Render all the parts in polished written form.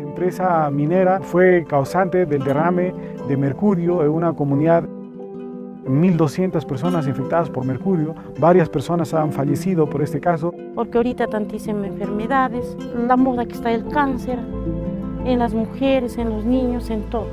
La empresa minera fue causante del derrame de mercurio en una comunidad. 1.200 personas infectadas por mercurio, varias personas han fallecido por este caso. Porque ahorita tantísimas enfermedades, la moda que está el cáncer, en las mujeres, en los niños, en todo.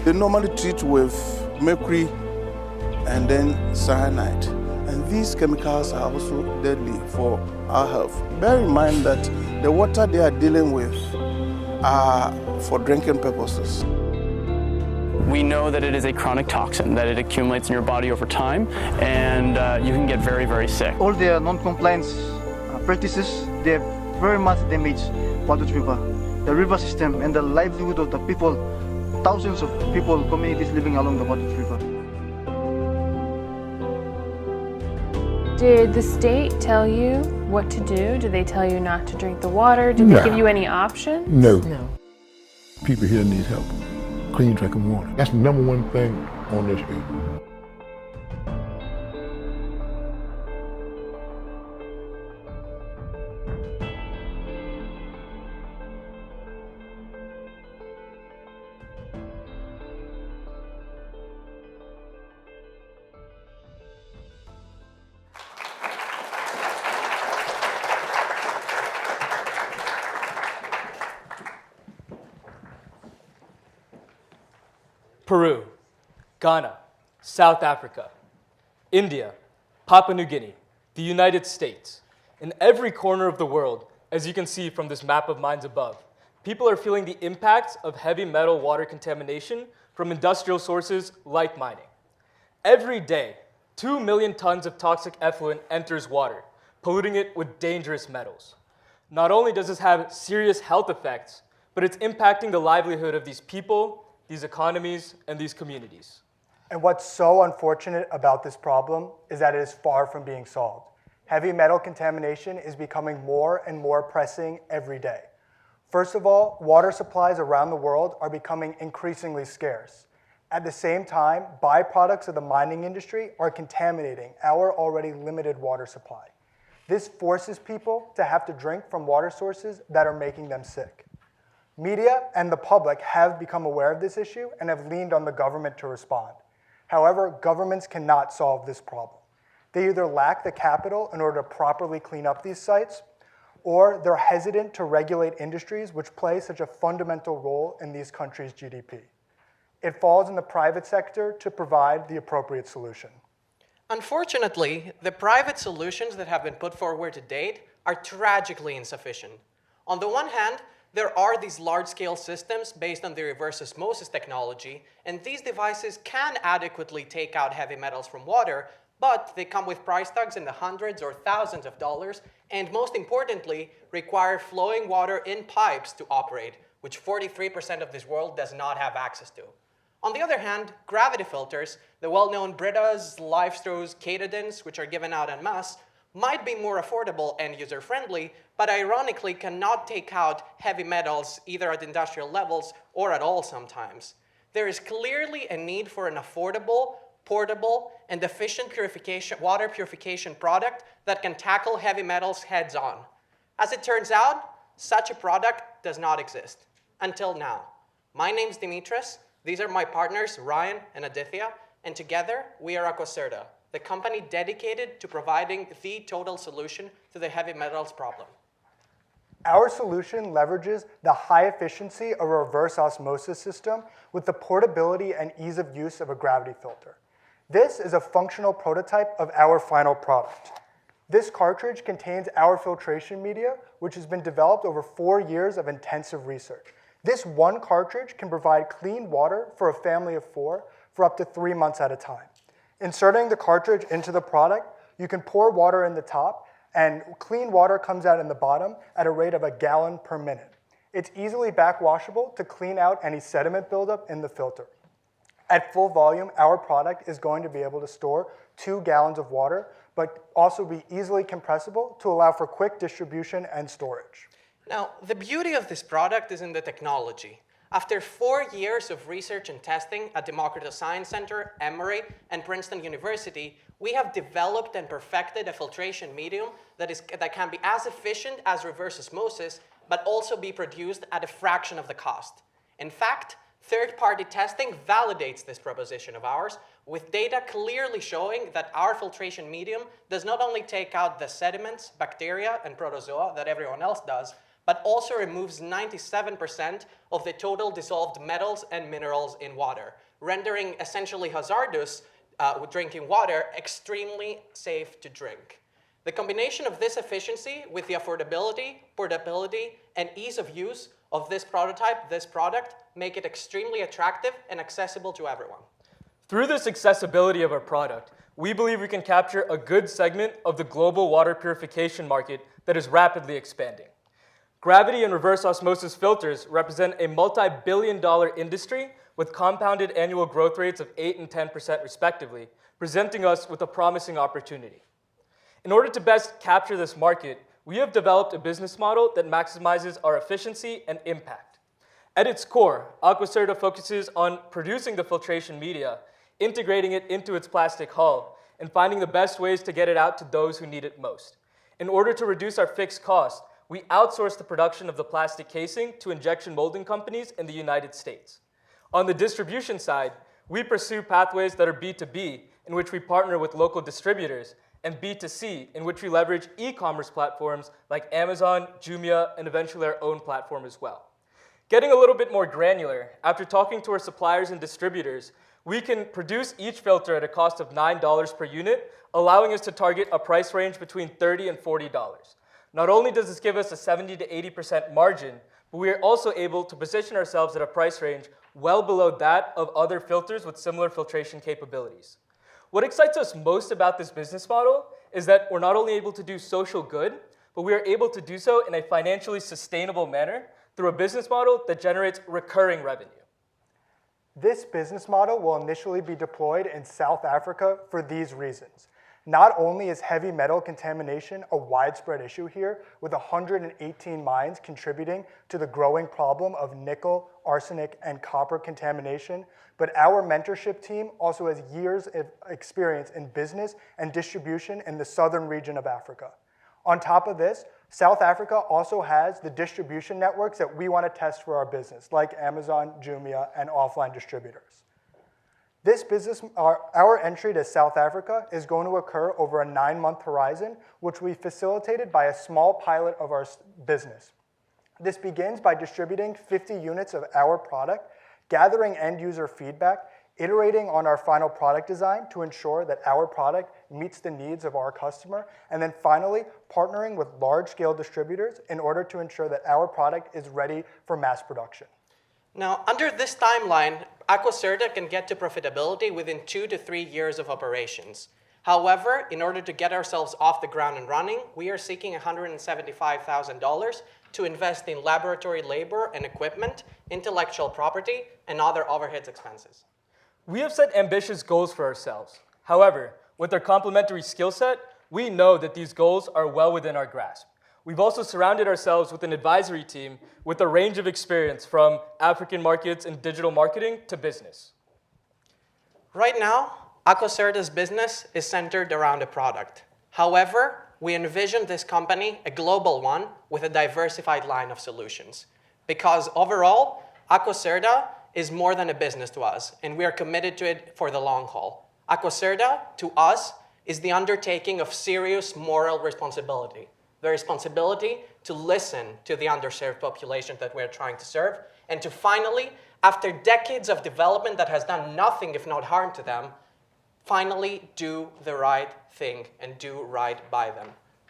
They normally treat with mercury and then cyanide. And these chemicals are also deadly for our health. Bear in mind that the water they are dealing with are for drinking purposes. We know that it is a chronic toxin, that it accumulates in your body over time, and you can get very, very sick. All the non-compliance practices, they very much damage Wadut River, the river system, and the livelihood of the people, thousands of people, communities living along the Wadut River. Did the state tell you what to do? Did they tell you not to drink the water? Did they give you any options? No. People here need help. Clean drinking water. That's the number one thing on this earth. Peru, Ghana, South Africa, India, Papua New Guinea, the United States. In every corner of the world, as you can see from this map of mines above, people are feeling the impacts of heavy metal water contamination from industrial sources like mining. Every day, 2 million tons of toxic effluent enters water, polluting it with dangerous metals. Not only does this have serious health effects, but it's impacting the livelihood of these people, these economies, and these communities. And what's so unfortunate about this problem is that it is far from being solved. Heavy metal contamination is becoming more and more pressing every day. First of all, water supplies around the world are becoming increasingly scarce. At the same time, byproducts of the mining industry are contaminating our already limited water supply. This forces people to have to drink from water sources that are making them sick. Media and the public have become aware of this issue and have leaned on the government to respond. However, governments cannot solve this problem. They either lack the capital in order to properly clean up these sites, or they're hesitant to regulate industries which play such a fundamental role in these countries' GDP. It falls in the private sector to provide the appropriate solution. Unfortunately, the private solutions that have been put forward to date are tragically insufficient. On the one hand, there are these large-scale systems based on the reverse osmosis technology, and these devices can adequately take out heavy metals from water, but they come with price tags in the hundreds or thousands of dollars, and most importantly, require flowing water in pipes to operate, which 43% of this world does not have access to. On the other hand, gravity filters, the well-known Britas, Lifestros, Katadins, which are given out en masse, might be more affordable and user-friendly, but ironically cannot take out heavy metals either at industrial levels or at all sometimes. There is clearly a need for an affordable, portable, and efficient water purification product that can tackle heavy metals heads-on. As it turns out, such a product does not exist, until now. My name's Dimitris, these are my partners, Ryan and Aditya, and together we are AquaCerta, the company dedicated to providing the total solution to the heavy metals problem. Our solution leverages the high efficiency of a reverse osmosis system with the portability and ease of use of a gravity filter. This is a functional prototype of our final product. This cartridge contains our filtration media, which has been developed over 4 years of intensive research. This one cartridge can provide clean water for a family of 4 for up to 3 months at a time. Inserting the cartridge into the product, you can pour water in the top, and clean water comes out in the bottom at a rate of 1 gallon per minute. It's easily backwashable to clean out any sediment buildup in the filter. At full volume, our product is going to be able to store 2 gallons of water, but also be easily compressible to allow for quick distribution and storage. Now, the beauty of this product is in the technology. After 4 years of research and testing at Democritus Science Center, Emory, and Princeton University, we have developed and perfected a filtration medium that can be as efficient as reverse osmosis, but also be produced at a fraction of the cost. In fact, third-party testing validates this proposition of ours, with data clearly showing that our filtration medium does not only take out the sediments, bacteria, and protozoa that everyone else does, but also removes 97% of the total dissolved metals and minerals in water, rendering essentially hazardous drinking water extremely safe to drink. The combination of this efficiency with the affordability, portability, and ease of use of this product, make it extremely attractive and accessible to everyone. Through this accessibility of our product, we believe we can capture a good segment of the global water purification market that is rapidly expanding. Gravity and reverse osmosis filters represent a multi-billion-dollar industry with compounded annual growth rates of 8% and 10% respectively, presenting us with a promising opportunity. In order to best capture this market, we have developed a business model that maximizes our efficiency and impact. At its core, AquaCerta focuses on producing the filtration media, integrating it into its plastic hull, and finding the best ways to get it out to those who need it most. In order to reduce our fixed costs, we outsource the production of the plastic casing to injection molding companies in the United States. On the distribution side, we pursue pathways that are B2B, in which we partner with local distributors, and B2C, in which we leverage e-commerce platforms like Amazon, Jumia, and eventually our own platform as well. Getting a little bit more granular, after talking to our suppliers and distributors, we can produce each filter at a cost of $9 per unit, allowing us to target a price range between $30 and $40. Not only does this give us a 70 to 80% margin, but we are also able to position ourselves at a price range well below that of other filters with similar filtration capabilities. What excites us most about this business model is that we're not only able to do social good, but we are able to do so in a financially sustainable manner through a business model that generates recurring revenue. This business model will initially be deployed in South Africa for these reasons. Not only is heavy metal contamination a widespread issue here, with 118 mines contributing to the growing problem of nickel, arsenic, and copper contamination, but our mentorship team also has years of experience in business and distribution in the southern region of Africa. On top of this, South Africa also has the distribution networks that we want to test for our business, like Amazon, Jumia, and offline distributors. This business, our entry to South Africa is going to occur over a 9-month horizon, which we facilitated by a small pilot of our business. This begins by distributing 50 units of our product, gathering end-user feedback, iterating on our final product design to ensure that our product meets the needs of our customer, and then finally partnering with large-scale distributors in order to ensure that our product is ready for mass production. Now, under this timeline, AquaCerta can get to profitability within 2 to 3 years of operations. However, in order to get ourselves off the ground and running, we are seeking $175,000 to invest in laboratory labor and equipment, intellectual property, and other overhead expenses. We have set ambitious goals for ourselves. However, with our complementary skill set, we know that these goals are well within our grasp. We've also surrounded ourselves with an advisory team with a range of experience from African markets and digital marketing to business. Right now, AquaCerta's business is centered around a product. However, we envision this company a global one with a diversified line of solutions. Because overall, AquaCerta is more than a business to us, and we are committed to it for the long haul. AquaCerta, to us, is the undertaking of serious moral responsibility. The responsibility to listen to the underserved population that we're trying to serve, and to finally, after decades of development that has done nothing if not harm to them, finally do the right thing and do right by them.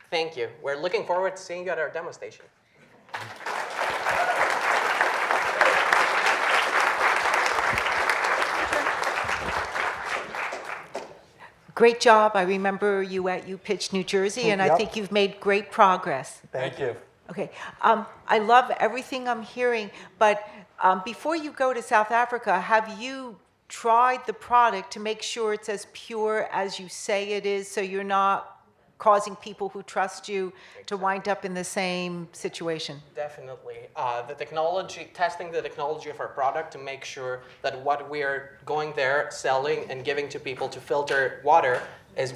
Thank you. We're looking forward to seeing you at our demo station. Great job. I remember you at UPitch, New Jersey, and I think you've made great progress. Thank you. Okay. I love everything I'm hearing, but before you go to South Africa, have you tried the product to make sure it's as pure as you say it is, so you're not causing people who trust you to wind up in the same situation. Definitely. The technology, testing the technology of our product to make sure that what we're going there, selling, and giving to people to filter water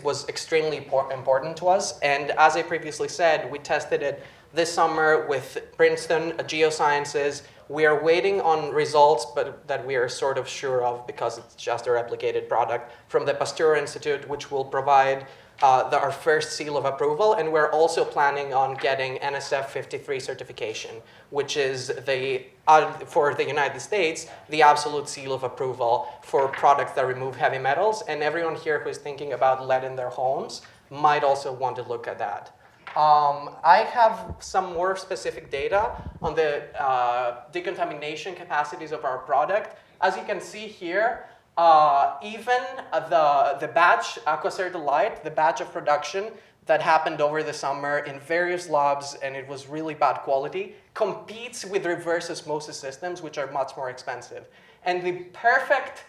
was extremely important to us. And as I previously said, we tested it this summer with Princeton Geosciences. We are waiting on results, but that we are sort of sure of because it's just a replicated product from the Pasteur Institute, which will provide our first seal of approval. And we're also planning on getting NSF 53 certification, which is for the United States, the absolute seal of approval for products that remove heavy metals. And everyone here who is thinking about lead in their homes might also want to look at that. I have some more specific data on the decontamination capacities of our product. As you can see here, even the batch, AquaCerta Light, the batch of production that happened over the summer in various labs, and it was really bad quality, competes with reverse osmosis systems, which are much more expensive. And the perfect,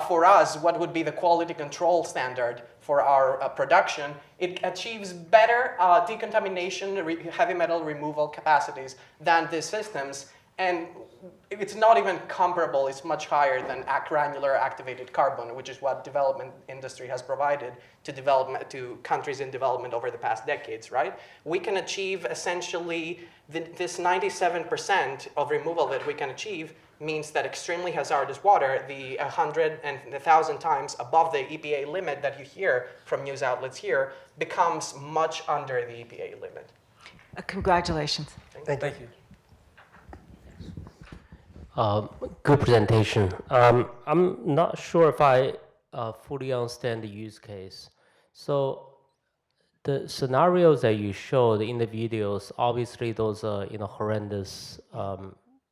for us, what would be the quality control standard for our production, it achieves better decontamination, heavy metal removal capacities than these systems. And it's not even comparable, it's much higher than granular activated carbon, which is what development industry has provided to countries in development over the past decades, right? We can achieve essentially this 97% of removal that we can achieve means that extremely hazardous water, the 100 and 1,000 times above the EPA limit that you hear from news outlets here, becomes much under the EPA limit. Congratulations. Thank you. Good presentation. I'm not sure if I fully understand the use case. So the scenarios that you showed in the videos, obviously those are horrendous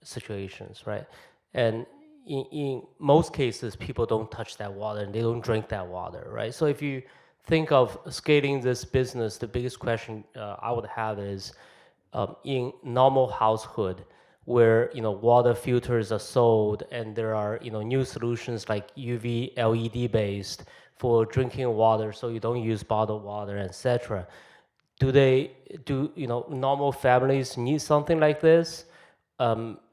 situations, right? And in most cases, people don't touch that water and they don't drink that water, right? So if you think of scaling this business, the biggest question I would have is in normal household, where water filters are sold and there are new solutions like UV LED based for drinking water, so you don't use bottled water, etc. Do normal families need something like this?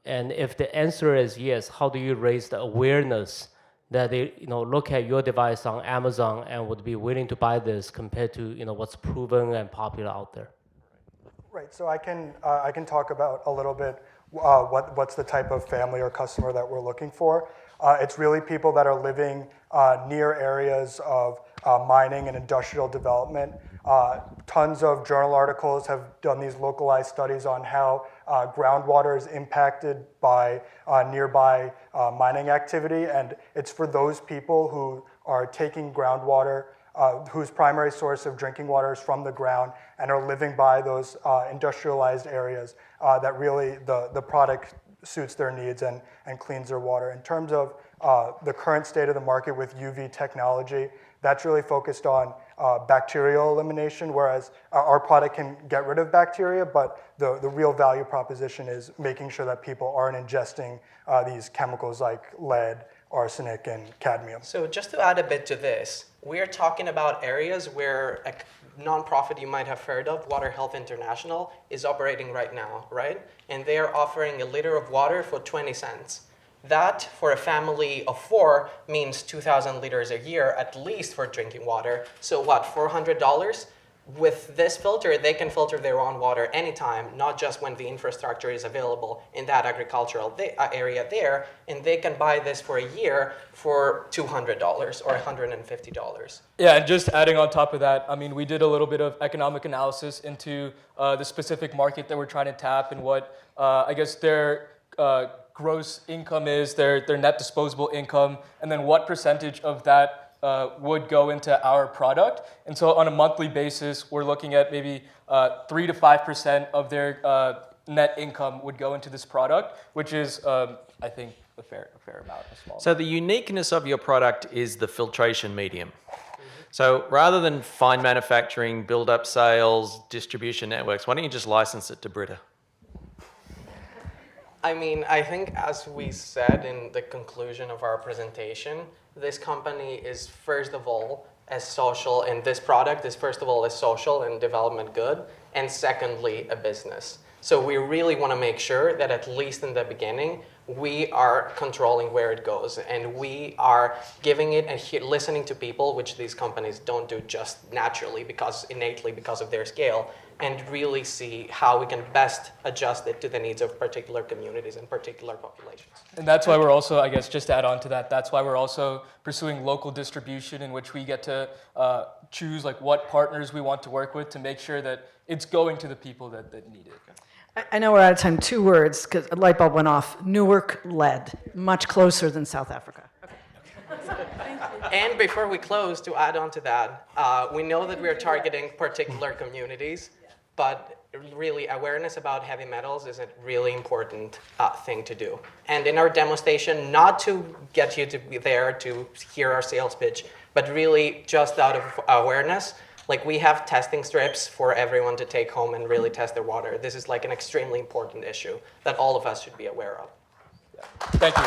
And if the answer is yes, how do you raise the awareness that they look at your device on Amazon and would be willing to buy this compared to what's proven and popular out there? Right. So I can talk about a little bit what's the type of family or customer that we're looking for. It's really people that are living near areas of mining and industrial development. Tons of journal articles have done these localized studies on how groundwater is impacted by nearby mining activity, and it's for those people who are taking groundwater, whose primary source of drinking water is from the ground and are living by those industrialized areas that really the product suits their needs and cleans their water. In terms of the current state of the market with UV technology, that's really focused on bacterial elimination, whereas our product can get rid of bacteria, but the real value proposition is making sure that people aren't ingesting these chemicals like lead, arsenic, and cadmium. So just to add a bit to this, we're talking about areas where a nonprofit you might have heard of, Water Health International, is operating right now, right? And they are offering a liter of water for 20 cents. That, for a family of 4, means 2,000 liters a year, at least for drinking water. So what, $400? With this filter, they can filter their own water anytime, not just when the infrastructure is available in that agricultural area there, and they can buy this for a year for $200 or $150. Yeah, and just adding on top of that, I mean, we did a little bit of economic analysis into the specific market that we're trying to tap and what, I guess, their gross income is, their net disposable income, and then what percentage of that would go into our product. And so on a monthly basis, we're looking at maybe 3 to 5% of their net income would go into this product, which is, I think, a fair amount, a small So the uniqueness of your product is the filtration medium. So rather than fine manufacturing, build up sales, distribution networks, why don't you just license it to Brita? I mean, I think as we said in the conclusion of our presentation, this company is, first of all, as social, and this product is first of all a social and development good, and secondly a business. So we really want to make sure that at least in the beginning, we are controlling where it goes, and we are giving it and listening to people, which these companies don't do just naturally, innately because of their scale, and really see how we can best adjust it to the needs of particular communities and particular populations. And that's why we're also, I guess, just to add on to that, that's why we're also pursuing local distribution, in which we get to choose like what partners we want to work with to make sure that it's going to the people that need it. I know we're out of time. 2 words, because a light bulb went off. Newark-led, much closer than South Africa. And before we close, to add on to that, we know that we're targeting particular communities, but really awareness about heavy metals is a really important thing to do. And in our demonstration, not to get you to be there to hear our sales pitch, but really just out of awareness, like we have testing strips for everyone to take home and really test their water. This is like an extremely important issue that all of us should be aware of. Thank you.